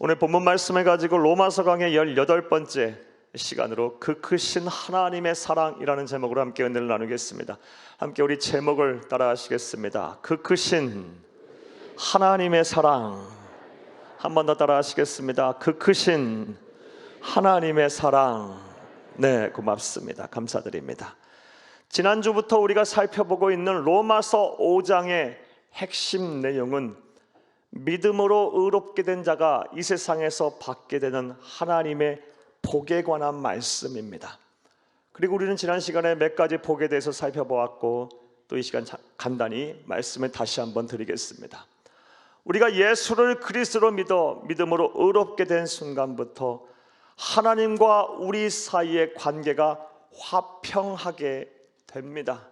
오늘 본문 말씀을 가지고 로마서 강의 18번째 시간으로 그 크신 하나님의 사랑이라는 제목으로 함께 은혜를 나누겠습니다. 함께 우리 제목을 따라 하시겠습니다. 그 크신 하나님의 사랑. 한 번 더 따라 하시겠습니다. 그 크신 하나님의 사랑. 네, 고맙습니다. 감사드립니다. 지난주부터 우리가 살펴보고 있는 로마서 5장의 핵심 내용은 믿음으로 의롭게 된 자가 이 세상에서 받게 되는 하나님의 복에 관한 말씀입니다. 그리고 우리는 지난 시간에 몇 가지 복에 대해서 살펴보았고, 또 이 시간 간단히 말씀을 다시 한번 드리겠습니다. 우리가 예수를 그리스도로 믿어 믿음으로 의롭게 된 순간부터 하나님과 우리 사이의 관계가 화평하게 됩니다.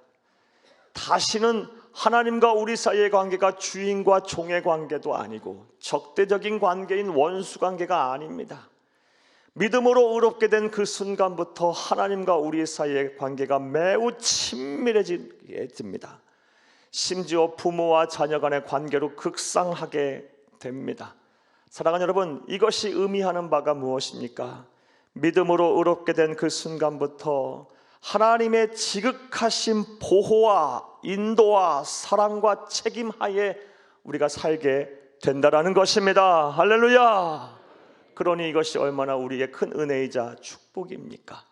다시는 하나님과 우리 사이의 관계가 주인과 종의 관계도 아니고 적대적인 관계인 원수 관계가 아닙니다. 믿음으로 의롭게 된 그 순간부터 하나님과 우리 사이의 관계가 매우 친밀해지게 됩니다. 심지어 부모와 자녀 간의 관계로 극상하게 됩니다. 사랑하는 여러분, 이것이 의미하는 바가 무엇입니까? 믿음으로 의롭게 된 그 순간부터 하나님의 지극하신 보호와 인도와 사랑과 책임하에 우리가 살게 된다라는 것입니다. 할렐루야! 그러니 이것이 얼마나 우리의 큰 은혜이자 축복입니까?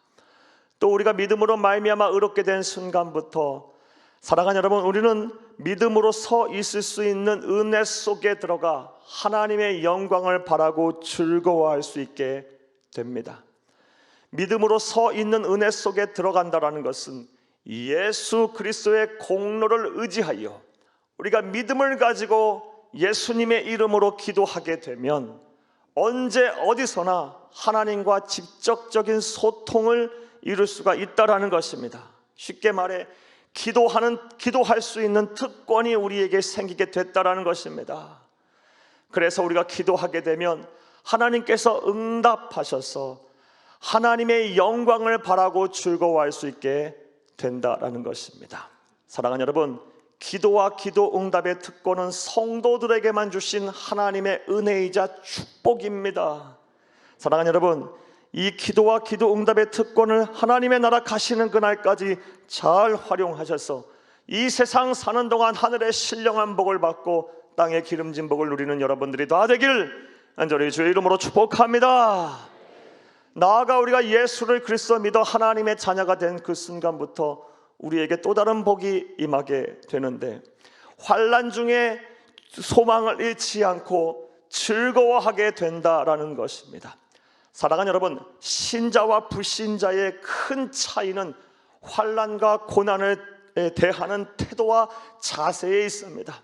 또 우리가 믿음으로 말미암아 의롭게 된 순간부터 사랑하는 여러분, 우리는 믿음으로 서 있을 수 있는 은혜 속에 들어가 하나님의 영광을 바라고 즐거워할 수 있게 됩니다. 믿음으로 서 있는 은혜 속에 들어간다는 것은 예수 그리스도의 공로를 의지하여 우리가 믿음을 가지고 예수님의 이름으로 기도하게 되면 언제 어디서나 하나님과 직접적인 소통을 이룰 수가 있다는 것입니다. 쉽게 말해 기도할 수 있는 특권이 우리에게 생기게 됐다는 것입니다. 그래서 우리가 기도하게 되면 하나님께서 응답하셔서 하나님의 영광을 바라고 즐거워할 수 있게 된다라는 것입니다. 사랑하는 여러분, 기도와 기도 응답의 특권은 성도들에게만 주신 하나님의 은혜이자 축복입니다. 사랑하는 여러분, 이 기도와 기도 응답의 특권을 하나님의 나라 가시는 그날까지 잘 활용하셔서 이 세상 사는 동안 하늘의 신령한 복을 받고 땅의 기름진 복을 누리는 여러분들이 다 되길 간절히 주의 이름으로 축복합니다. 나아가 우리가 예수를 그리스도 믿어 하나님의 자녀가 된 그 순간부터 우리에게 또 다른 복이 임하게 되는데, 환난 중에 소망을 잃지 않고 즐거워하게 된다라는 것입니다. 사랑하는 여러분, 신자와 불신자의 큰 차이는 환난과 고난을 대하는 태도와 자세에 있습니다.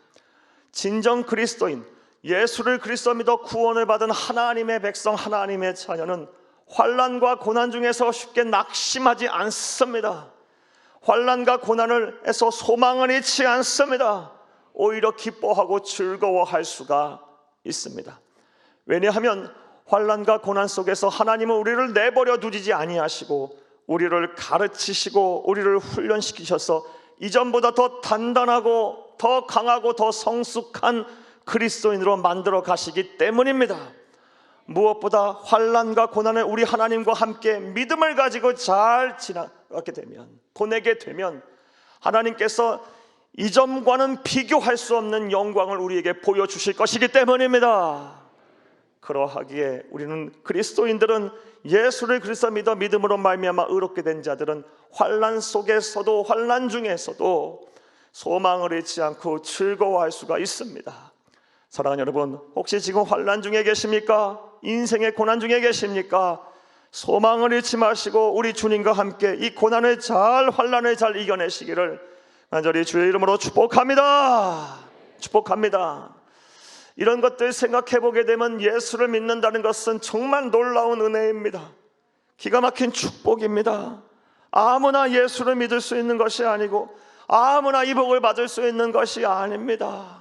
진정 그리스도인, 예수를 그리스도 믿어 구원을 받은 하나님의 백성, 하나님의 자녀는 환난과 고난 중에서 쉽게 낙심하지 않습니다. 환난과 고난에서 소망을 잃지 않습니다. 오히려 기뻐하고 즐거워할 수가 있습니다. 왜냐하면 환난과 고난 속에서 하나님은 우리를 내버려 두지 아니하시고 우리를 가르치시고 우리를 훈련시키셔서 이전보다 더 단단하고 더 강하고 더 성숙한 그리스도인으로 만들어 가시기 때문입니다. 무엇보다 환난과 고난을 우리 하나님과 함께 믿음을 가지고 잘 지나가게 되면, 보내게 되면 하나님께서 이전과는 비교할 수 없는 영광을 우리에게 보여주실 것이기 때문입니다. 그러하기에 우리는 그리스도인들은, 예수를 그리스도 믿어 믿음으로 말미암아 의롭게 된 자들은 환난 속에서도, 환난 중에서도 소망을 잃지 않고 즐거워할 수가 있습니다. 사랑하는 여러분, 혹시 지금 환난 중에 계십니까? 인생의 고난 중에 계십니까? 소망을 잃지 마시고 우리 주님과 함께 이 고난을 환난을 잘 이겨내시기를 간절히 주의 이름으로 축복합니다. 축복합니다. 이런 것들 생각해 보게 되면 예수를 믿는다는 것은 정말 놀라운 은혜입니다. 기가 막힌 축복입니다. 아무나 예수를 믿을 수 있는 것이 아니고 아무나 이 복을 받을 수 있는 것이 아닙니다.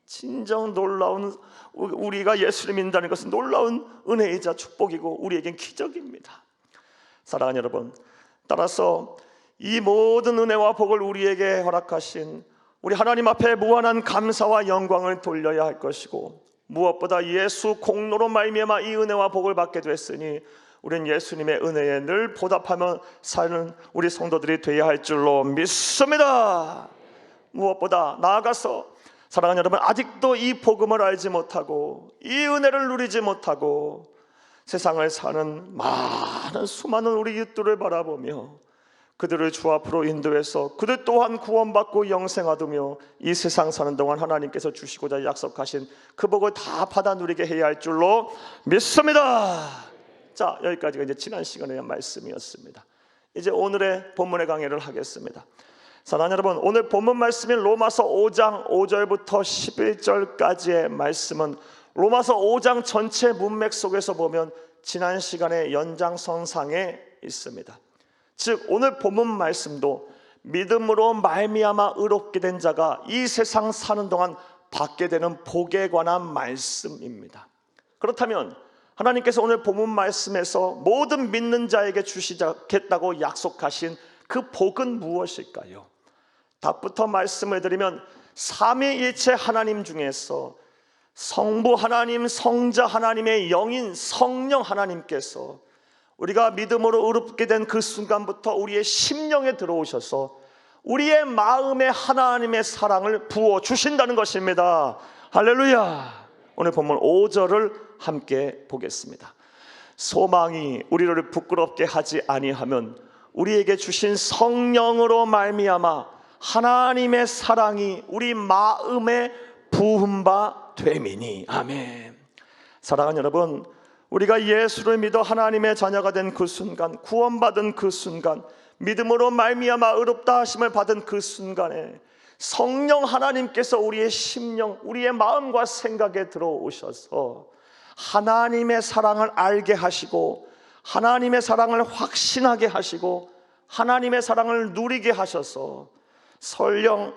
진정 놀라운, 우리가 예수를 믿는다는 것은 놀라운 은혜이자 축복이고 우리에겐 기적입니다. 사랑하는 여러분, 따라서 이 모든 은혜와 복을 우리에게 허락하신 우리 하나님 앞에 무한한 감사와 영광을 돌려야 할 것이고, 무엇보다 예수 공로로 말미암아 이 은혜와 복을 받게 됐으니 우리는 예수님의 은혜에 늘 보답하며 사는 우리 성도들이 되어야 할 줄로 믿습니다. 무엇보다 나아가서 사랑하는 여러분, 아직도 이 복음을 알지 못하고 이 은혜를 누리지 못하고 세상을 사는 많은 수많은 우리 이웃들을 바라보며 그들을 주 앞으로 인도해서 그들 또한 구원받고 영생 얻으며 이 세상 사는 동안 하나님께서 주시고자 약속하신 그 복을 다 받아 누리게 해야 할 줄로 믿습니다. 자, 여기까지가 이제 지난 시간의 말씀이었습니다. 이제 오늘의 본문의 강의를 하겠습니다. 사랑하는 여러분, 오늘 본문 말씀인 로마서 5장 5절부터 11절까지의 말씀은 로마서 5장 전체 문맥 속에서 보면 지난 시간의 연장선상에 있습니다. 즉 오늘 본문 말씀도 믿음으로 말미암아 의롭게 된 자가 이 세상 사는 동안 받게 되는 복에 관한 말씀입니다. 그렇다면 하나님께서 오늘 본문 말씀에서 모든 믿는 자에게 주시겠다고 약속하신 그 복은 무엇일까요? 답부터 말씀을 드리면 삼위일체 하나님 중에서 성부 하나님, 성자 하나님의 영인 성령 하나님께서 우리가 믿음으로 의롭게 된 그 순간부터 우리의 심령에 들어오셔서 우리의 마음에 하나님의 사랑을 부어주신다는 것입니다. 할렐루야. 오늘 본문 5절을 함께 보겠습니다. 소망이 우리를 부끄럽게 하지 아니하면 우리에게 주신 성령으로 말미암아 하나님의 사랑이 우리 마음에 부은 바 됨이니. 아멘. 사랑하는 여러분, 우리가 예수를 믿어 하나님의 자녀가 된 그 순간, 구원받은 그 순간, 믿음으로 말미암아 의롭다 하심을 받은 그 순간에 성령 하나님께서 우리의 심령, 우리의 마음과 생각에 들어오셔서 하나님의 사랑을 알게 하시고 하나님의 사랑을 확신하게 하시고 하나님의 사랑을 누리게 하셔서 설령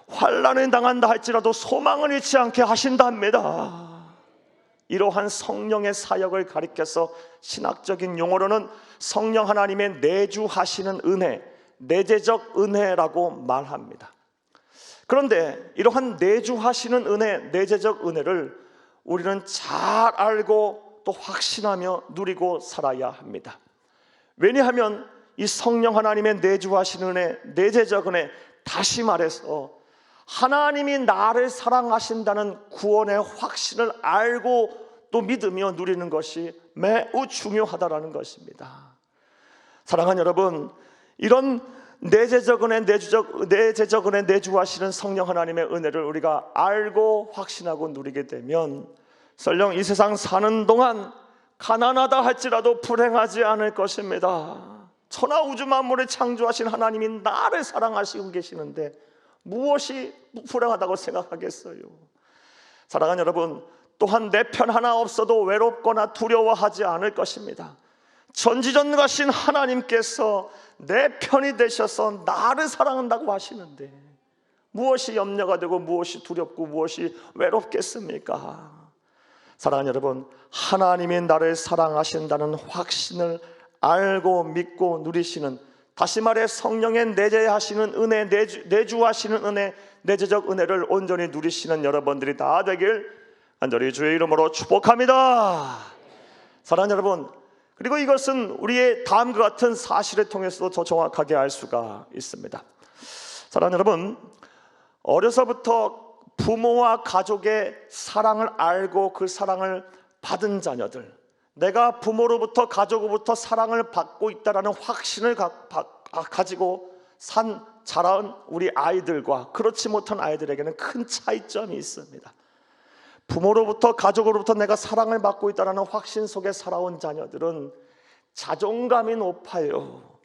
환난을 당한다 할지라도 소망을 잃지 않게 하신답니다. 이러한 성령의 사역을 가리켜서 신학적인 용어로는 성령 하나님의 내주하시는 은혜, 내재적 은혜라고 말합니다. 그런데 이러한 내주하시는 은혜, 내재적 은혜를 우리는 잘 알고 또 확신하며 누리고 살아야 합니다. 왜냐하면 이 성령 하나님의 내주하시는 은혜, 내재적 은혜, 다시 말해서 하나님이 나를 사랑하신다는 구원의 확신을 알고 또 믿으며 누리는 것이 매우 중요하다라는 것입니다. 사랑하는 여러분, 이런 내재적 은혜, 내재적 은혜, 내주하시는 성령 하나님의 은혜를 우리가 알고 확신하고 누리게 되면 설령 이 세상 사는 동안 가난하다 할지라도 불행하지 않을 것입니다. 천하 우주 만물을 창조하신 하나님이 나를 사랑하시고 계시는데 무엇이 불행하다고 생각하겠어요? 사랑하는 여러분, 또한 내 편 하나 없어도 외롭거나 두려워하지 않을 것입니다. 전지전능하신 하나님께서 내 편이 되셔서 나를 사랑한다고 하시는데 무엇이 염려가 되고 무엇이 두렵고 무엇이 외롭겠습니까? 사랑하는 여러분, 하나님이 나를 사랑하신다는 확신을 알고 믿고 누리시는, 다시 말해 성령의 내재하시는 은혜, 내주하시는 은혜, 내재적 은혜를 온전히 누리시는 여러분들이 다 되길 간절히 주의 이름으로 축복합니다. 사랑하는 여러분, 그리고 이것은 우리의 다음과 같은 사실을 통해서도 더 정확하게 알 수가 있습니다. 사랑하는 여러분, 어려서부터 부모와 가족의 사랑을 알고 그 사랑을 받은 자녀들, 내가 부모로부터 가족으로부터 사랑을 받고 있다는 확신을 가지고 자란 우리 아이들과 그렇지 못한 아이들에게는 큰 차이점이 있습니다. 부모로부터 가족으로부터 내가 사랑을 받고 있다는 확신 속에 살아온 자녀들은 자존감이 높아요.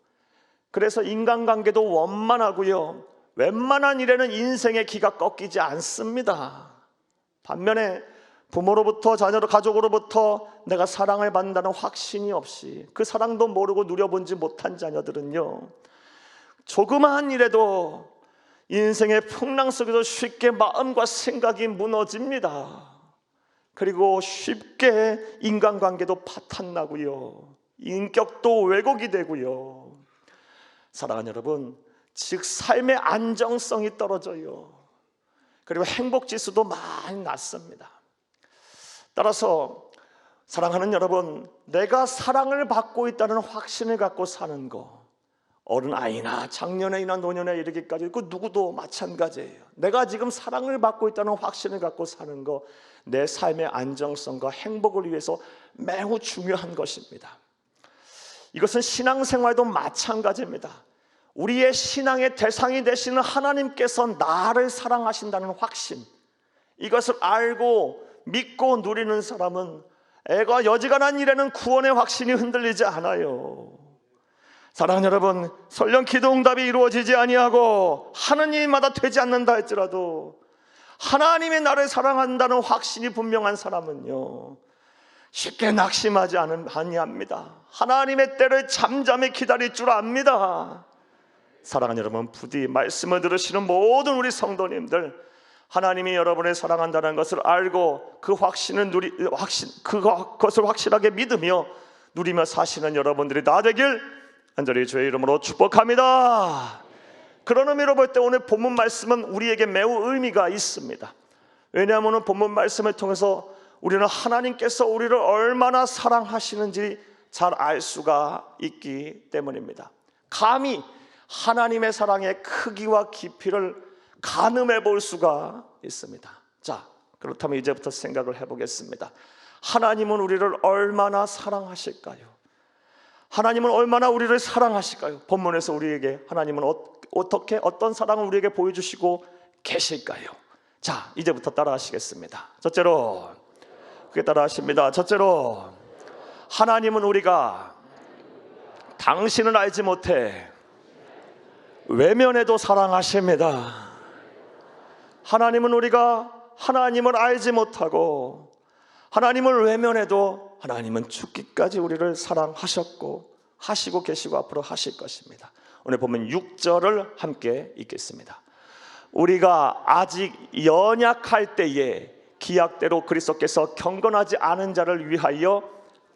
그래서 인간관계도 원만하고요, 웬만한 일에는 인생의 기가 꺾이지 않습니다. 반면에 부모로부터 자녀로 가족으로부터 내가 사랑을 받는다는 확신이 없이 그 사랑도 모르고 누려보지 못한 자녀들은요, 조그마한 일에도 인생의 풍랑 속에서 쉽게 마음과 생각이 무너집니다. 그리고 쉽게 인간관계도 파탄나고요, 인격도 왜곡이 되고요. 사랑하는 여러분, 즉 삶의 안정성이 떨어져요. 그리고 행복지수도 많이 낮습니다. 따라서 사랑하는 여러분, 내가 사랑을 받고 있다는 확신을 갖고 사는 거, 어른아이나 장년이나 노년에 이르기까지 그 누구도 마찬가지예요. 내가 지금 사랑을 받고 있다는 확신을 갖고 사는 거, 내 삶의 안정성과 행복을 위해서 매우 중요한 것입니다. 이것은 신앙생활도 마찬가지입니다. 우리의 신앙의 대상이 되시는 하나님께서 나를 사랑하신다는 확신, 이것을 알고 믿고 누리는 사람은 애가 여지간한 일에는 구원의 확신이 흔들리지 않아요. 사랑하는 여러분, 설령 기도 응답이 이루어지지 아니하고 하느님마다 되지 않는다 할지라도 하나님이 나를 사랑한다는 확신이 분명한 사람은요, 쉽게 낙심하지 아니합니다. 하나님의 때를 잠잠히 기다릴 줄 압니다. 사랑하는 여러분, 부디 말씀을 들으시는 모든 우리 성도님들, 하나님이 여러분을 사랑한다는 것을 알고 그 그것을 확실하게 믿으며 누리며 사시는 여러분들이 다 되길 간절히 주의 이름으로 축복합니다. 그런 의미로 볼 때 오늘 본문 말씀은 우리에게 매우 의미가 있습니다. 왜냐하면 본문 말씀을 통해서 우리는 하나님께서 우리를 얼마나 사랑하시는지 잘 알 수가 있기 때문입니다. 감히 하나님의 사랑의 크기와 깊이를 가늠해 볼 수가 있습니다. 자, 그렇다면 이제부터 생각을 해보겠습니다. 하나님은 우리를 얼마나 사랑하실까요? 하나님은 얼마나 우리를 사랑하실까요? 본문에서 우리에게 하나님은 어떻게 어떤 사랑을 우리에게 보여주시고 계실까요? 자, 이제부터 따라하시겠습니다. 첫째로, 그게 따라하십니다. 첫째로, 하나님은 우리가 당신을 알지 못해 외면해도 사랑하십니다. 하나님은 우리가 하나님을 알지 못하고 하나님을 외면해도 하나님은 죽기까지 우리를 사랑하셨고 하시고 계시고 앞으로 하실 것입니다. 오늘 보면 6절을 함께 읽겠습니다. 우리가 아직 연약할 때에 기약대로 그리스도께서 경건하지 않은 자를 위하여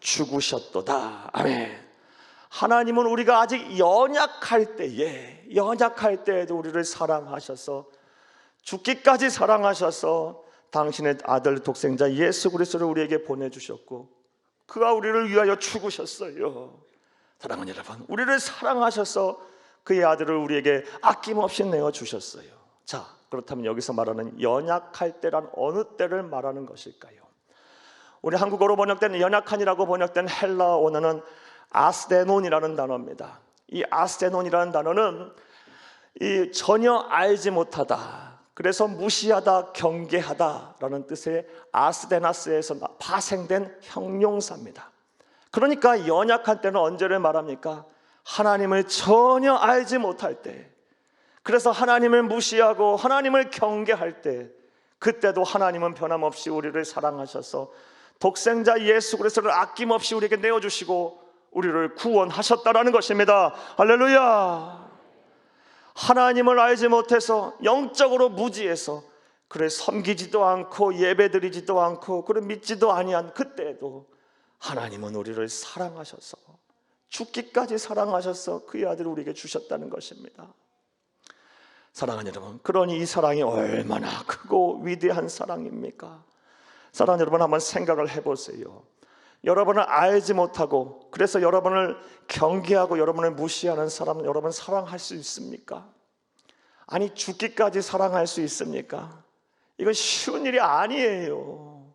죽으셨도다. 아멘. 하나님은 우리가 아직 연약할 때에도 우리를 사랑하셔서 죽기까지 사랑하셔서 당신의 아들 독생자 예수 그리스도를 우리에게 보내주셨고 그가 우리를 위하여 죽으셨어요. 사랑하는 여러분, 우리를 사랑하셔서 그의 아들을 우리에게 아낌없이 내어주셨어요. 자, 그렇다면 여기서 말하는 연약할 때란 어느 때를 말하는 것일까요? 우리 한국어로 번역된 연약한이라고 번역된 헬라어 원어는 아스데논이라는 단어입니다. 이 아스데논이라는 단어는 이 전혀 알지 못하다, 그래서 무시하다, 경계하다라는 뜻의 아스데나스에서 파생된 형용사입니다. 그러니까 연약한 때는 언제를 말합니까? 하나님을 전혀 알지 못할 때, 그래서 하나님을 무시하고 하나님을 경계할 때, 그때도 하나님은 변함없이 우리를 사랑하셔서 독생자 예수 그리스도를 아낌없이 우리에게 내어주시고 우리를 구원하셨다라는 것입니다. 할렐루야. 하나님을 알지 못해서 영적으로 무지해서 그를 섬기지도 않고 예배드리지도 않고 그를 믿지도 아니한 그때에도 하나님은 우리를 사랑하셔서 죽기까지 사랑하셔서 그의 아들을 우리에게 주셨다는 것입니다. 사랑하는 여러분, 그러니 이 사랑이 얼마나 크고 위대한 사랑입니까? 사랑하는 여러분, 한번 생각을 해보세요. 여러분을 알지 못하고 그래서 여러분을 경계하고 여러분을 무시하는 사람, 여러분 사랑할 수 있습니까? 아니, 죽기까지 사랑할 수 있습니까? 이건 쉬운 일이 아니에요.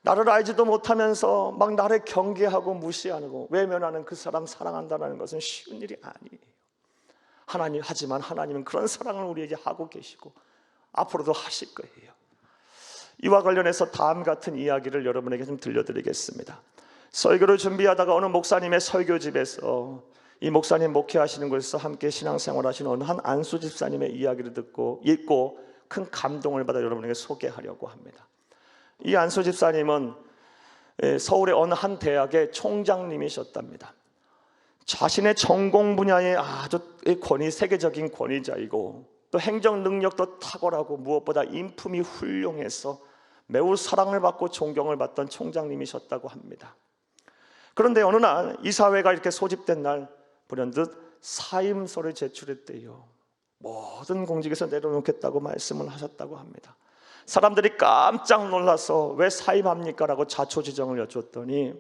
나를 알지도 못하면서 막 나를 경계하고 무시하고 외면하는 그 사람 사랑한다는 것은 쉬운 일이 아니에요. 하지만 하나님은 그런 사랑을 우리에게 하고 계시고 앞으로도 하실 거예요. 이와 관련해서 다음 같은 이야기를 여러분에게 좀 들려드리겠습니다. 설교를 준비하다가 어느 목사님의 설교집에서 이 목사님 목회하시는 곳에서 함께 신앙생활하시는 어느 한 안수 집사님의 이야기를 듣고 읽고 큰 감동을 받아 여러분에게 소개하려고 합니다. 이 안수 집사님은 서울의 어느 한 대학의 총장님이셨답니다. 자신의 전공 분야의 아주 세계적인 권위자이고 또 행정 능력도 탁월하고 무엇보다 인품이 훌륭해서 매우 사랑을 받고 존경을 받던 총장님이셨다고 합니다. 그런데 어느 날 이사회가 이렇게 소집된 날 불현듯 사임서를 제출했대요. 모든 공직에서 내려놓겠다고 말씀을 하셨다고 합니다. 사람들이 깜짝 놀라서 왜 사임합니까? 라고 자초지종을 여쭈었더니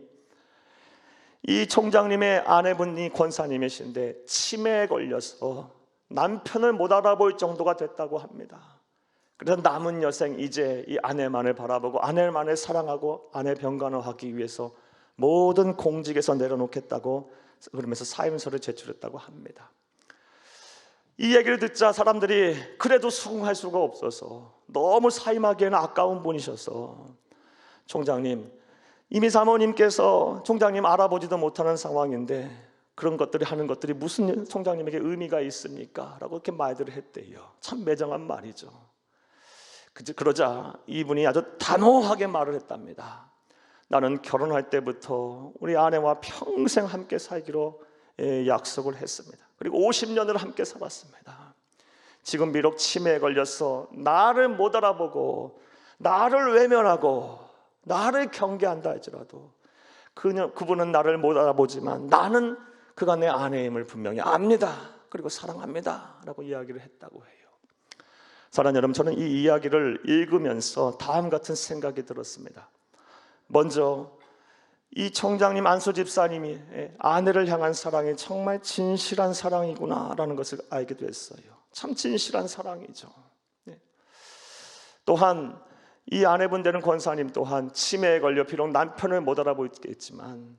이 총장님의 아내분이 권사님이신데 치매에 걸려서 남편을 못 알아볼 정도가 됐다고 합니다. 그래서 남은 여생 이제 이 아내만을 바라보고 아내만을 사랑하고 아내 병간호 하기 위해서 모든 공직에서 내려놓겠다고 그러면서 사임서를 제출했다고 합니다. 이 얘기를 듣자 사람들이 그래도 수긍할 수가 없어서 너무 사임하기에는 아까운 분이셔서 총장님, 이미 사모님께서 총장님 알아보지도 못하는 상황인데 그런 것들이 하는 것들이 무슨 총장님에게 의미가 있습니까? 라고 이렇게 말들을 했대요. 참 매정한 말이죠. 그러자 이분이 아주 단호하게 말을 했답니다. 나는 결혼할 때부터 우리 아내와 평생 함께 살기로 약속을 했습니다. 그리고 50년을 함께 살았습니다. 지금 비록 치매에 걸려서 나를 못 알아보고 나를 외면하고 나를 경계한다 할지라도 그분은 나를 못 알아보지만 나는 그가 내 아내임을 분명히 압니다. 그리고 사랑합니다 라고 이야기를 했다고 해요. 사랑하는 여러분, 저는 이 이야기를 읽으면서 다음 같은 생각이 들었습니다. 먼저 이 총장님 안수 집사님이 아내를 향한 사랑이 정말 진실한 사랑이구나 라는 것을 알게 됐어요. 참 진실한 사랑이죠. 또한 이 아내분 되는 권사님 또한 치매에 걸려 비록 남편을 못 알아보겠지만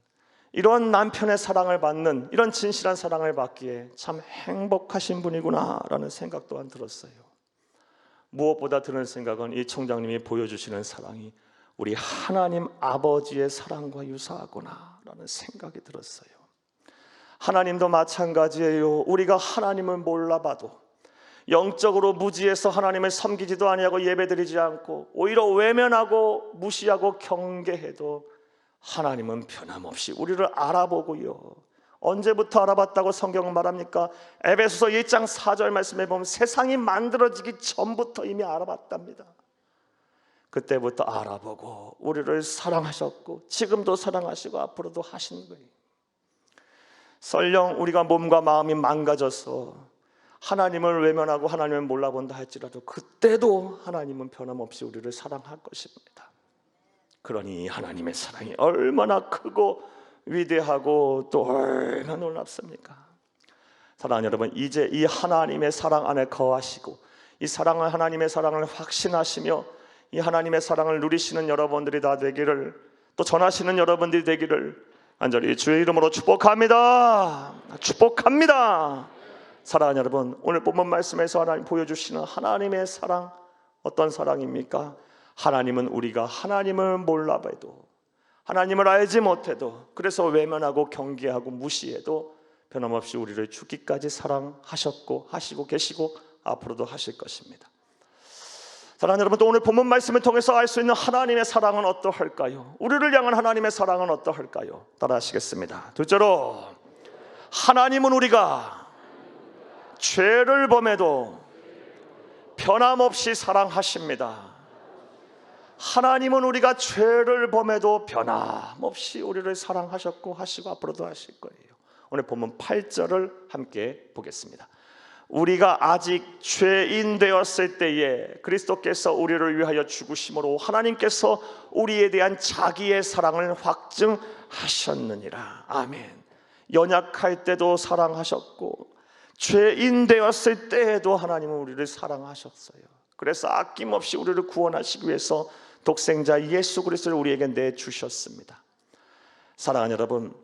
이런 남편의 사랑을 받는 이런 진실한 사랑을 받기에 참 행복하신 분이구나 라는 생각 또한 들었어요. 무엇보다 드는 생각은 이 총장님이 보여주시는 사랑이 우리 하나님 아버지의 사랑과 유사하구나 라는 생각이 들었어요. 하나님도 마찬가지예요. 우리가 하나님을 몰라봐도 영적으로 무지해서 하나님을 섬기지도 아니하고 예배드리지 않고 오히려 외면하고 무시하고 경계해도 하나님은 변함없이 우리를 알아보고요. 언제부터 알아봤다고 성경은 말합니까? 에베소서 1장 4절 말씀에 보면 세상이 만들어지기 전부터 이미 알아봤답니다. 그때부터 알아보고 우리를 사랑하셨고 지금도 사랑하시고 앞으로도 하시는 거예요. 설령 우리가 몸과 마음이 망가져서 하나님을 외면하고 하나님을 몰라본다 할지라도 그때도 하나님은 변함없이 우리를 사랑할 것입니다. 그러니 하나님의 사랑이 얼마나 크고 위대하고 또 얼마나 놀랍습니까? 사랑하는 여러분, 이제 이 하나님의 사랑 안에 거하시고 이 사랑을 하나님의 사랑을 확신하시며 이 하나님의 사랑을 누리시는 여러분들이 다 되기를, 또 전하시는 여러분들이 되기를 간절히 주의 이름으로 축복합니다. 축복합니다. 사랑하는 여러분, 오늘 본문 말씀에서 하나님 보여주시는 하나님의 사랑, 어떤 사랑입니까? 하나님은 우리가 하나님을 몰라봐도 하나님을 알지 못해도 그래서 외면하고 경계하고 무시해도 변함없이 우리를 죽기까지 사랑하셨고 하시고 계시고 앞으로도 하실 것입니다. 사랑하는 여러분, 또 오늘 본문 말씀을 통해서 알 수 있는 하나님의 사랑은 어떠할까요? 우리를 향한 하나님의 사랑은 어떠할까요? 따라 하시겠습니다. 둘째로, 하나님은 우리가 죄를 범해도 변함없이 사랑하십니다. 하나님은 우리가 죄를 범해도 변함없이 우리를 사랑하셨고 하시고 앞으로도 하실 거예요. 오늘 본문 8절을 함께 보겠습니다. 우리가 아직 죄인 되었을 때에 그리스도께서 우리를 위하여 죽으심으로 하나님께서 우리에 대한 자기의 사랑을 확증하셨느니라. 아멘. 연약할 때도 사랑하셨고 죄인 되었을 때에도 하나님은 우리를 사랑하셨어요. 그래서 아낌없이 우리를 구원하시기 위해서 독생자 예수 그리스도를 우리에게 내주셨습니다. 사랑하는 여러분,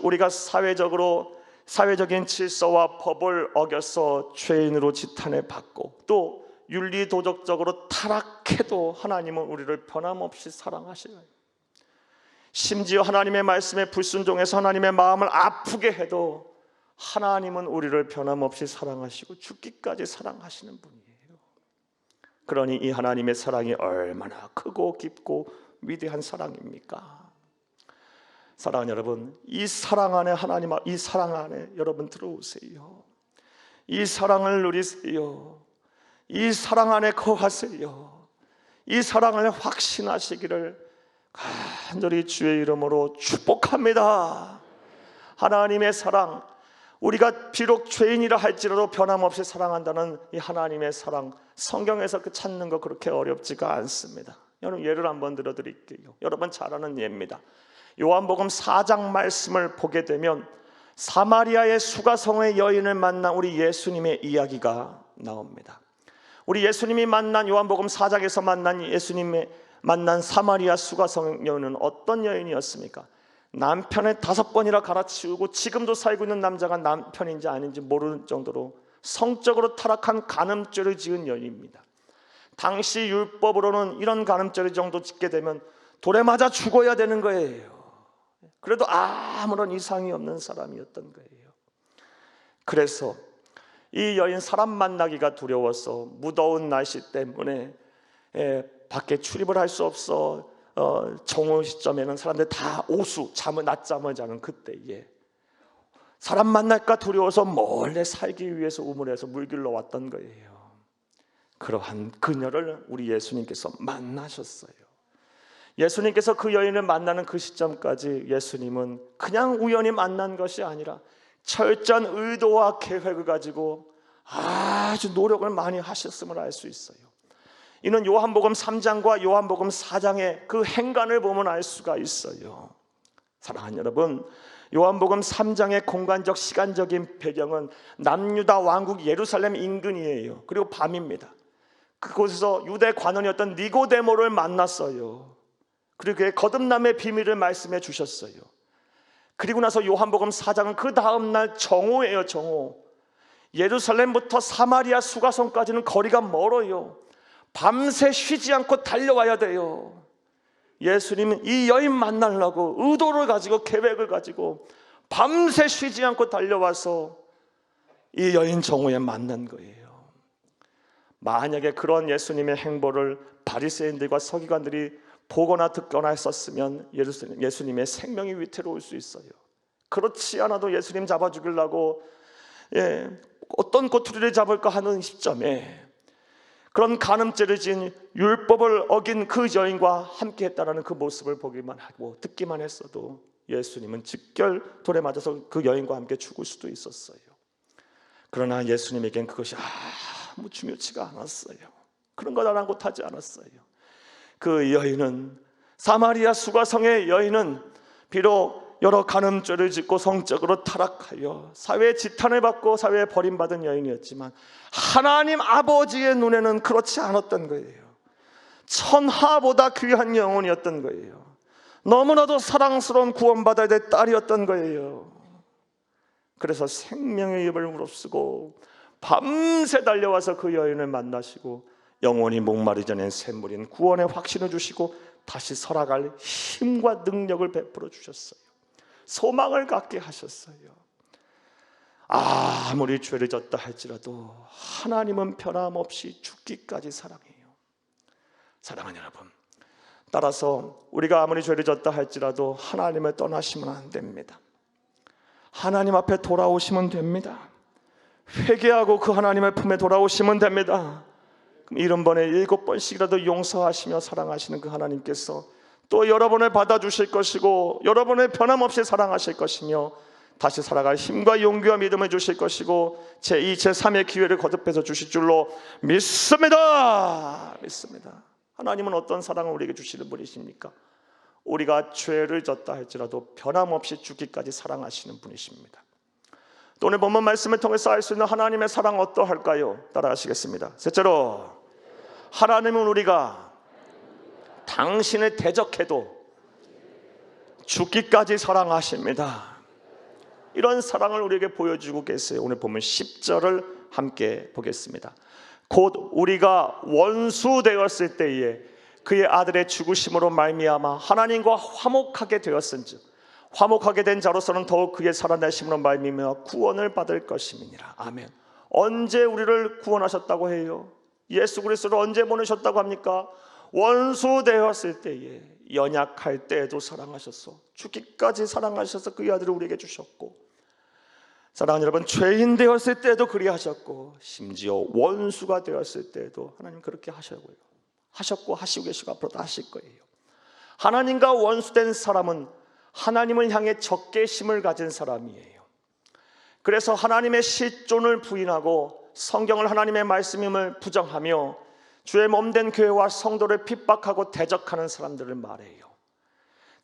우리가 사회적인 질서와 법을 어겨서 죄인으로 지탄을 받고 또 윤리도덕적으로 타락해도 하나님은 우리를 변함없이 사랑하시는, 심지어 하나님의 말씀에 불순종해서 하나님의 마음을 아프게 해도 하나님은 우리를 변함없이 사랑하시고 죽기까지 사랑하시는 분이에요. 그러니 이 하나님의 사랑이 얼마나 크고 깊고 위대한 사랑입니까? 사랑하는 여러분, 이 사랑 안에 이 사랑 안에 여러분 들어오세요. 이 사랑을 누리세요. 이 사랑 안에 거하세요. 이 사랑을 확신하시기를 간절히 주의 이름으로 축복합니다. 하나님의 사랑, 우리가 비록 죄인이라 할지라도 변함없이 사랑한다는 이 하나님의 사랑, 성경에서 그 찾는 거 그렇게 어렵지가 않습니다. 여러분 예를 한번 들어드릴게요. 여러분 잘 아는 예입니다. 요한복음 4장 말씀을 보게 되면 사마리아의 수가성의 여인을 만난 우리 예수님의 이야기가 나옵니다. 우리 예수님이 만난 요한복음 4장에서 만난 예수님의 만난 사마리아 수가성 여인은 어떤 여인이었습니까? 남편을 5번이나 갈아치우고 지금도 살고 있는 남자가 남편인지 아닌지 모르는 정도로 성적으로 타락한 간음죄를 지은 여인입니다. 당시 율법으로는 이런 간음죄를 정도 짓게 되면 돌에 맞아 죽어야 되는 거예요. 그래도 아무런 이상이 없는 사람이었던 거예요. 그래서 이 여인 사람 만나기가 두려워서 무더운 날씨 때문에 밖에 출입을 할 수 없어 정오 시점에는 사람들 다 오수 낮잠을 자는 그때에 사람 만날까 두려워서 몰래 살기 위해서 우물에서 물길로 왔던 거예요. 그러한 그녀를 우리 예수님께서 만나셨어요. 예수님께서 그 여인을 만나는 그 시점까지 예수님은 그냥 우연히 만난 것이 아니라 철저한 의도와 계획을 가지고 아주 노력을 많이 하셨음을 알 수 있어요. 이는 요한복음 3장과 요한복음 4장의 그 행간을 보면 알 수가 있어요. 사랑하는 여러분, 요한복음 3장의 공간적 시간적인 배경은 남유다 왕국 예루살렘 인근이에요. 그리고 밤입니다. 그곳에서 유대 관원이었던 니고데모를 만났어요. 그리고 그의 거듭남의 비밀을 말씀해 주셨어요. 그리고 나서 요한복음 4장은 그 다음 날 정오예요. 정오. 예루살렘부터 사마리아 수가성까지는 거리가 멀어요. 밤새 쉬지 않고 달려와야 돼요. 예수님은 이 여인 만나려고 의도를 가지고 계획을 가지고 밤새 쉬지 않고 달려와서 이 여인 정오에 만난 거예요. 만약에 그런 예수님의 행보를 바리새인들과 서기관들이 보거나 듣거나 했었으면 예수님의 생명이 위태로울 수 있어요. 그렇지 않아도 예수님 잡아 죽이려고 어떤 꼬투리를 잡을까 하는 시점에 그런 간음죄를 지은 율법을 어긴 그 여인과 함께 했다는 그 모습을 보기만 하고 듣기만 했어도 예수님은 직결 돌에 맞아서 그 여인과 함께 죽을 수도 있었어요. 그러나 예수님에겐 그것이 아무 중요치가 않았어요. 그런 것 아랑곳하지 않았어요. 그 여인은, 사마리아 수가성의 여인은 비록 여러 간음죄를 짓고 성적으로 타락하여 사회의 지탄을 받고 사회에 버림받은 여인이었지만 하나님 아버지의 눈에는 그렇지 않았던 거예요. 천하보다 귀한 영혼이었던 거예요. 너무나도 사랑스러운 구원받아야 될 딸이었던 거예요. 그래서 생명의 입을 무릅쓰고 밤새 달려와서 그 여인을 만나시고 영원히 목마르지 않은 샘물인 구원의 확신을 주시고 다시 살아갈 힘과 능력을 베풀어 주셨어요. 소망을 갖게 하셨어요. 아무리 죄를 졌다 할지라도 하나님은 변함없이 죽기까지 사랑해요. 사랑하는 여러분, 따라서 우리가 아무리 죄를 졌다 할지라도 하나님을 떠나시면 안 됩니다. 하나님 앞에 돌아오시면 됩니다. 회개하고 그 하나님의 품에 돌아오시면 됩니다. 그럼 70번에 7번씩이라도 용서하시며 사랑하시는 그 하나님께서 또 여러분을 받아주실 것이고 여러분을 변함없이 사랑하실 것이며 다시 살아갈 힘과 용기와 믿음을 주실 것이고 제2, 제3의 기회를 거듭해서 주실 줄로 믿습니다. 믿습니다. 하나님은 어떤 사랑을 우리에게 주시는 분이십니까? 우리가 죄를 졌다 할지라도 변함없이 죽기까지 사랑하시는 분이십니다. 또 오늘 본문 말씀을 통해서 알 수 있는 하나님의 사랑 어떠할까요? 따라하시겠습니다. 셋째로, 하나님은 우리가 당신을 대적해도 죽기까지 사랑하십니다. 이런 사랑을 우리에게 보여주고 계세요. 오늘 보면 10절을 함께 보겠습니다. 곧 우리가 원수 되었을 때에 그의 아들의 죽으심으로 말미암아 하나님과 화목하게 되었은즉 화목하게 된 자로서는 더욱 그의 살아내심으로 말미암아 구원을 받을 것임이니라. 아멘. 언제 우리를 구원하셨다고 해요? 예수 그리스도를 언제 보내셨다고 합니까? 원수 되었을 때에, 연약할 때에도 사랑하셨어. 죽기까지 사랑하셔서 그의 아들을 우리에게 주셨고, 사랑하는 여러분, 죄인 되었을 때도 그리하셨고 심지어 원수가 되었을 때도 하나님 그렇게 하셨고 하시고 계시고 앞으로도 하실 거예요. 하나님과 원수된 사람은 하나님을 향해 적개심을 가진 사람이에요. 그래서 하나님의 실존을 부인하고 성경을 하나님의 말씀임을 부정하며 주의 몸된 교회와 성도를 핍박하고 대적하는 사람들을 말해요.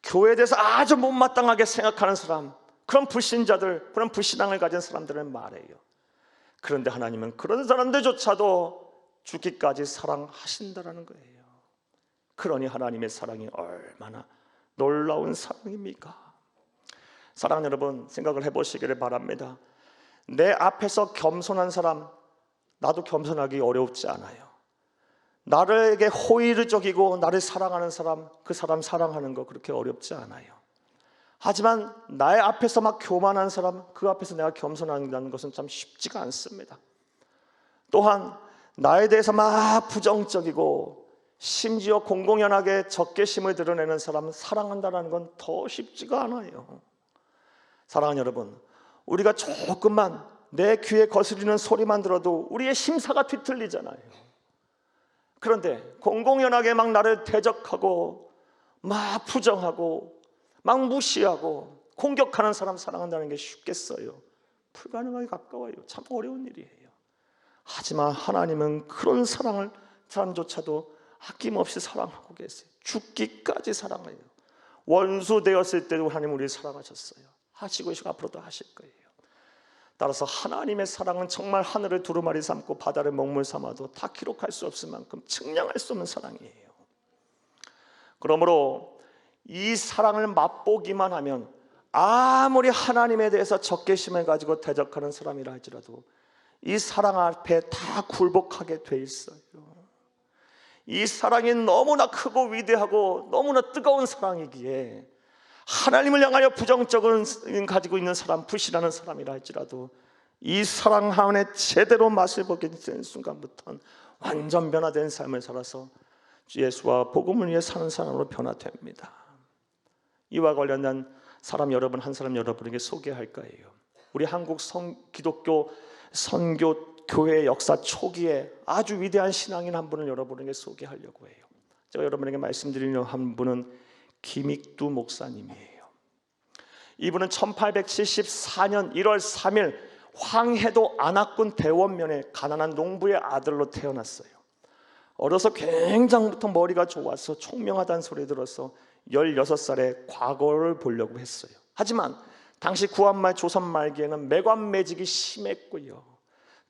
교회에 대해서 아주 못마땅하게 생각하는 사람, 그런 불신자들, 그런 불신앙을 가진 사람들을 말해요. 그런데 하나님은 그런 사람들조차도 죽기까지 사랑하신다라는 거예요. 그러니 하나님의 사랑이 얼마나 놀라운 사랑입니까? 사랑하는 여러분, 생각을 해보시기를 바랍니다. 내 앞에서 겸손한 사람, 나도 겸손하기 어렵지 않아요. 나에게 호의를 적이고 나를 사랑하는 사람, 그 사람 사랑하는 거 그렇게 어렵지 않아요. 하지만 나의 앞에서 막 교만한 사람, 그 앞에서 내가 겸손한다는 것은 참 쉽지가 않습니다. 또한 나에 대해서 막 부정적이고 심지어 공공연하게 적개심을 드러내는 사람은 사랑한다는 건 더 쉽지가 않아요. 사랑하는 여러분, 우리가 조금만 내 귀에 거스리는 소리만 들어도 우리의 심사가 뒤틀리잖아요. 그런데 공공연하게 막 나를 대적하고 막 부정하고 막 무시하고 공격하는 사람 사랑한다는 게 쉽겠어요? 불가능하게 가까워요. 참 어려운 일이에요. 하지만 하나님은 그런 사람조차도 아낌없이 사랑하고 계세요. 죽기까지 사랑해요. 원수 되었을 때도 하나님 우리를 사랑하셨어요. 하시고 앞으로도 하실 거예요. 따라서 하나님의 사랑은 정말 하늘을 두루마리 삼고 바다를 먹물 삼아도 다 기록할 수 없을 만큼 측량할 수 없는 사랑이에요. 그러므로 이 사랑을 맛보기만 하면 아무리 하나님에 대해서 적개심을 가지고 대적하는 사람이라 할지라도 이 사랑 앞에 다 굴복하게 돼 있어요. 이 사랑이 너무나 크고 위대하고 너무나 뜨거운 사랑이기에 하나님을 향하여 부정적인 가지고 있는 사람, 불신하는 사람이라 할지라도 이 사랑 안에 제대로 맛을 보게 된 순간부터는 완전 변화된 삶을 살아서 예수와 복음을 위해 사는 사람으로 변화됩니다. 이와 관련된 사람 여러분, 한 사람 여러분에게 소개할 거예요. 우리 한국 기독교 선교 교회의 역사 초기에 아주 위대한 신앙인 한 분을 여러분에게 소개하려고 해요. 제가 여러분에게 말씀드리는 한 분은 김익두 목사님이에요. 이분은 1874년 1월 3일 황해도 안악군 대원면에 가난한 농부의 아들로 태어났어요. 어려서 굉장부터 머리가 좋아서 총명하다는 소리 들어서 16살에 과거를 보려고 했어요. 하지만 당시 구한말 조선 말기에는 매관매직이 심했고요,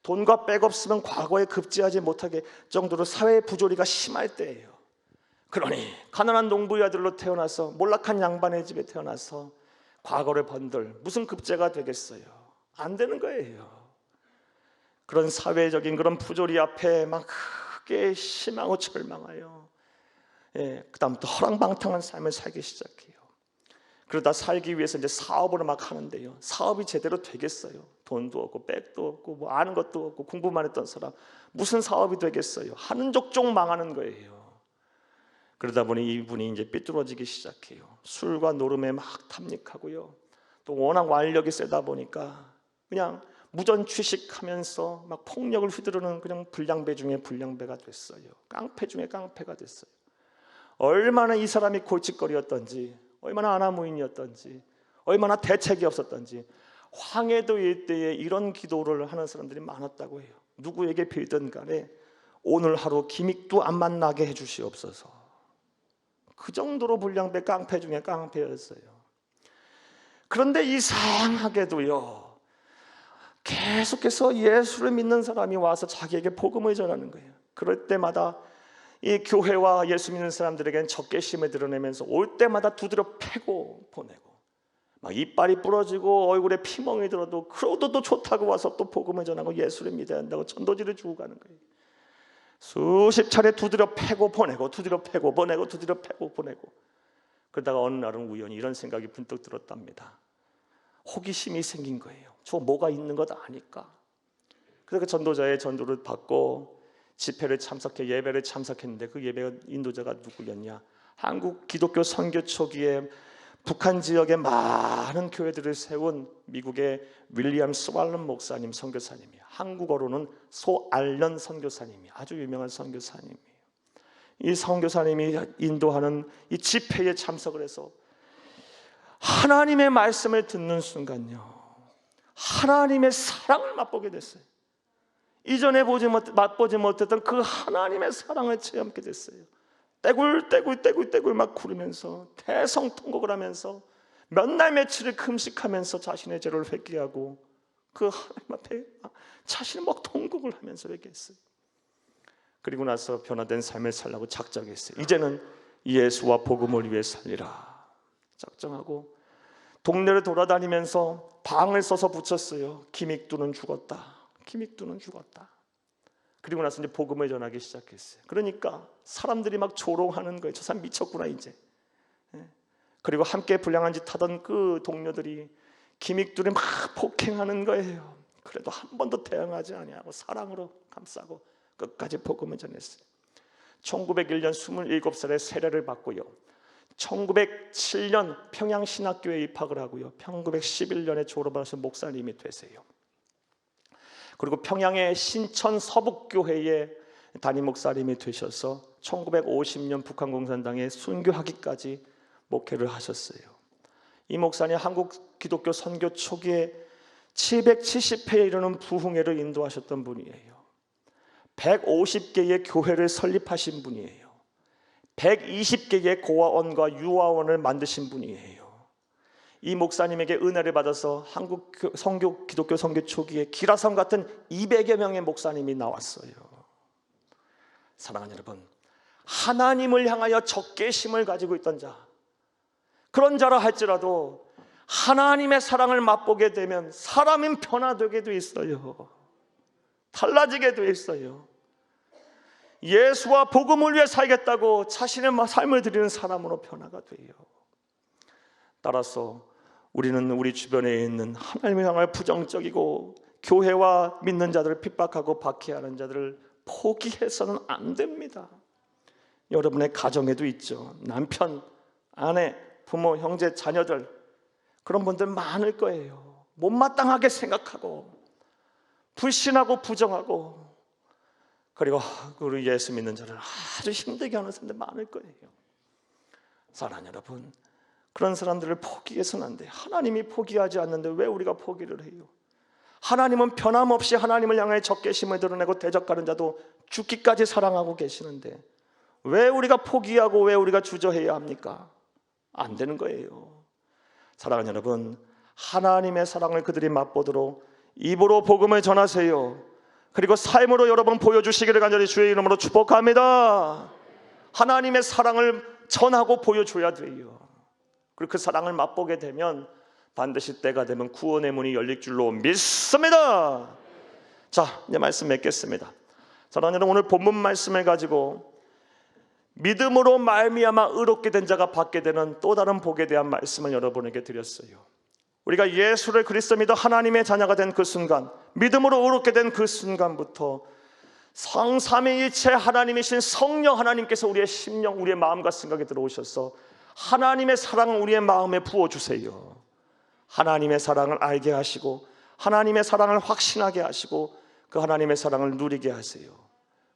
돈과 백 없으면 과거에 급제하지 못하게 정도로 사회 부조리가 심할 때예요. 그러니 가난한 농부의 아들로 태어나서 몰락한 양반의 집에 태어나서 과거를 번들 무슨 급제가 되겠어요? 안 되는 거예요. 그런 사회적인 그런 부조리 앞에 막 크게 실망하고 절망하여 그 다음부터 허랑방탕한 삶을 살기 시작해요. 그러다 살기 위해서 이제 사업을 막 하는데요, 사업이 제대로 되겠어요? 돈도 없고 백도 없고 뭐 아는 것도 없고 공부만 했던 사람 무슨 사업이 되겠어요? 하는 족족 망하는 거예요. 그러다 보니 이분이 이제 삐뚤어지기 시작해요. 술과 노름에 막 탐닉하고요, 또 워낙 완력이 세다 보니까 그냥 무전취식하면서 막 폭력을 휘두르는 그냥 불량배 중에 불량배가 됐어요. 깡패 중에 깡패가 됐어요. 얼마나 이 사람이 골칫거리였던지, 얼마나 아나무인이었던지, 얼마나 대책이 없었던지. 황해도 일대에 이런 기도를 하는 사람들이 많았다고 해요. 누구에게 빌든 간에 오늘 하루 김익두 안 만나게 해주시옵소서. 그 정도로 불량배 깡패 중에 깡패였어요. 그런데 이상하게도요, 계속해서 예수를 믿는 사람이 와서 자기에게 복음을 전하는 거예요. 그럴 때마다 이 교회와 예수 믿는 사람들에게는 적개심을 드러내면서 올 때마다 두드려 패고 보내고, 막 이빨이 부러지고 얼굴에 피멍이 들어도 그러도 또 좋다고 와서 또 복음을 전하고 예수를 믿어야 한다고 전도지를 주고 가는 거예요. 수십 차례 두드려 패고 보내고, 두드려 패고 보내고, 두드려 패고 보내고. 그러다가 어느 날은 우연히 이런 생각이 분뜩 들었답니다. 호기심이 생긴 거예요. 저 뭐가 있는 것 아닐까? 그래서 전도자의 전도를 받고 집회를 참석해 예배를 참석했는데, 그 예배 인도자가 누구였냐? 한국 기독교 선교 초기에 북한 지역에 많은 교회들을 세운 미국의 윌리엄 스왈런 목사님 선교사님이에요. 한국어로는 소알런 선교사님이 아주 유명한 선교사님이에요. 이 선교사님이 인도하는 이 집회에 참석을 해서 하나님의 말씀을 듣는 순간요, 하나님의 사랑을 맛보게 됐어요. 이전에 맛보지 못했던 그 하나님의 사랑을 체험하게 됐어요. 떼굴떼굴 막 구르면서 대성통곡을 하면서 몇 날 며칠을 금식하면서 자신의 죄를 회개하고 그 하나님 앞에 자신을 막 통곡을 하면서 회개했어요. 그리고 나서 변화된 삶을 살라고 작정했어요. 이제는 예수와 복음을 위해 살리라 작정하고 동네를 돌아다니면서 방을 써서 붙였어요. 기믹두는 죽었다. 기믹두는 죽었다. 그리고 나서 이제 복음을 전하기 시작했어요. 그러니까 사람들이 막 조롱하는 거예요. 저 사람 미쳤구나 이제. 그리고 함께 불량한 짓 하던 그 동료들이 기믹두를 막 폭행하는 거예요. 그래도 한 번도 대응하지 아니하고 사랑으로 감싸고 끝까지 복음을 전했어요. 1901년 27살에 세례를 받고요. 1907년 평양신학교에 입학을 하고요. 1911년에 졸업하셔서 목사님이 되세요. 그리고 평양의 신천 서북교회의 담임 목사님이 되셔서 1950년 북한공산당의 순교하기까지 목회를 하셨어요. 이 목사님 한국 기독교 선교 초기에 770회에 이르는 부흥회를 인도하셨던 분이에요. 150개의 교회를 설립하신 분이에요. 120개의 고아원과 유아원을 만드신 분이에요. 이 목사님에게 은혜를 받아서 한국 기독교 선교 초기에 기라성 같은 200여 명의 목사님이 나왔어요. 사랑하는 여러분, 하나님을 향하여 적개심을 가지고 있던 자, 그런 자라 할지라도 하나님의 사랑을 맛보게 되면 사람은 변화되게 돼 있어요. 달라지게 돼 있어요. 예수와 복음을 위해 살겠다고 자신의 삶을 드리는 사람으로 변화가 돼요. 따라서 우리는 우리 주변에 있는 하나님을 향할 부정적이고 교회와 믿는 자들을 핍박하고 박해하는 자들을 포기해서는 안 됩니다. 여러분의 가정에도 있죠. 남편, 아내, 부모, 형제, 자녀들, 그런 분들 많을 거예요. 못마땅하게 생각하고 불신하고 부정하고, 그리고 우리 예수 믿는 자를 아주 힘들게 하는 사람들 많을 거예요. 사랑하는 여러분, 그런 사람들을 포기해서는 안 돼요. 하나님이 포기하지 않는데 왜 우리가 포기를 해요? 하나님은 변함없이 하나님을 향해 적개심을 드러내고 대적하는 자도 죽기까지 사랑하고 계시는데 왜 우리가 포기하고 왜 우리가 주저해야 합니까? 안 되는 거예요. 사랑하는 여러분, 하나님의 사랑을 그들이 맛보도록 입으로 복음을 전하세요. 그리고 삶으로 여러분 보여주시기를 간절히 주의 이름으로 축복합니다. 하나님의 사랑을 전하고 보여줘야 돼요. 그리고 그 사랑을 맛보게 되면 반드시 때가 되면 구원의 문이 열릴 줄로 믿습니다. 자, 이제 말씀 맺겠습니다. 사랑하는 여러분, 오늘 본문 말씀을 가지고 믿음으로 말미암아 의롭게 된 자가 받게 되는 또 다른 복에 대한 말씀을 여러분에게 드렸어요. 우리가 예수를 그리스도 믿어 하나님의 자녀가 된 그 순간, 믿음으로 의롭게 된 그 순간부터 성삼위일체 하나님이신 성령 하나님께서 우리의 심령, 우리의 마음과 생각에 들어오셔서 하나님의 사랑을 우리의 마음에 부어주세요. 하나님의 사랑을 알게 하시고 하나님의 사랑을 확신하게 하시고 그 하나님의 사랑을 누리게 하세요.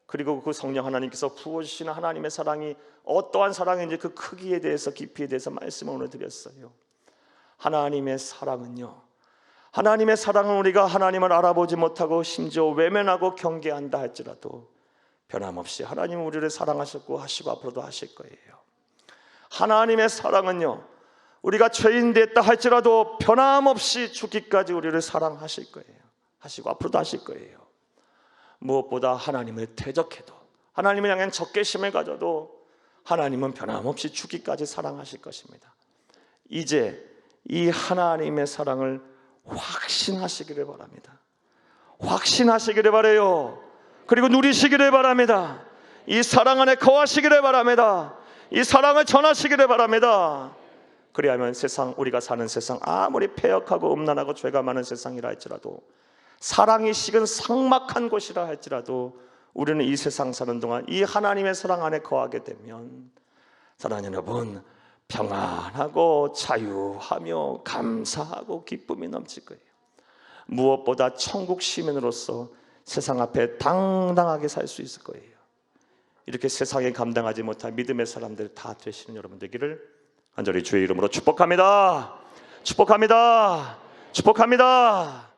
그리고 그 성령 하나님께서 부어주시는 하나님의 사랑이 어떠한 사랑인지 그 크기에 대해서, 깊이에 대해서 말씀을 오늘 드렸어요. 하나님의 사랑은요, 하나님의 사랑은 우리가 하나님을 알아보지 못하고 심지어 외면하고 경계한다 할지라도 변함없이 하나님은 우리를 사랑하셨고 하시고 앞으로도 하실 거예요. 하나님의 사랑은요, 우리가 죄인 됐다 할지라도 변함없이 죽기까지 우리를 사랑하실 거예요. 하시고 앞으로도 하실 거예요. 무엇보다 하나님을 대적해도, 하나님을 향한 적개심을 가져도 하나님은 변함없이 죽기까지 사랑하실 것입니다. 이제 이 하나님의 사랑을 확신하시기를 바랍니다. 확신하시기를 바라요. 그리고 누리시기를 바랍니다. 이 사랑 안에 거하시기를 바랍니다. 이 사랑을 전하시기를 바랍니다. 그리하면 세상, 우리가 사는 세상 아무리 패역하고 음란하고 죄가 많은 세상이라 할지라도, 사랑이 식은 삭막한 곳이라 할지라도 우리는 이 세상 사는 동안 이 하나님의 사랑 안에 거하게 되면 사랑하는 여러분, 평안하고 자유하며 감사하고 기쁨이 넘칠 거예요. 무엇보다 천국 시민으로서 세상 앞에 당당하게 살 수 있을 거예요. 이렇게 세상에 감당하지 못한 믿음의 사람들 다 되시는 여러분 되기를 간절히 주의 이름으로 축복합니다. 축복합니다. 축복합니다.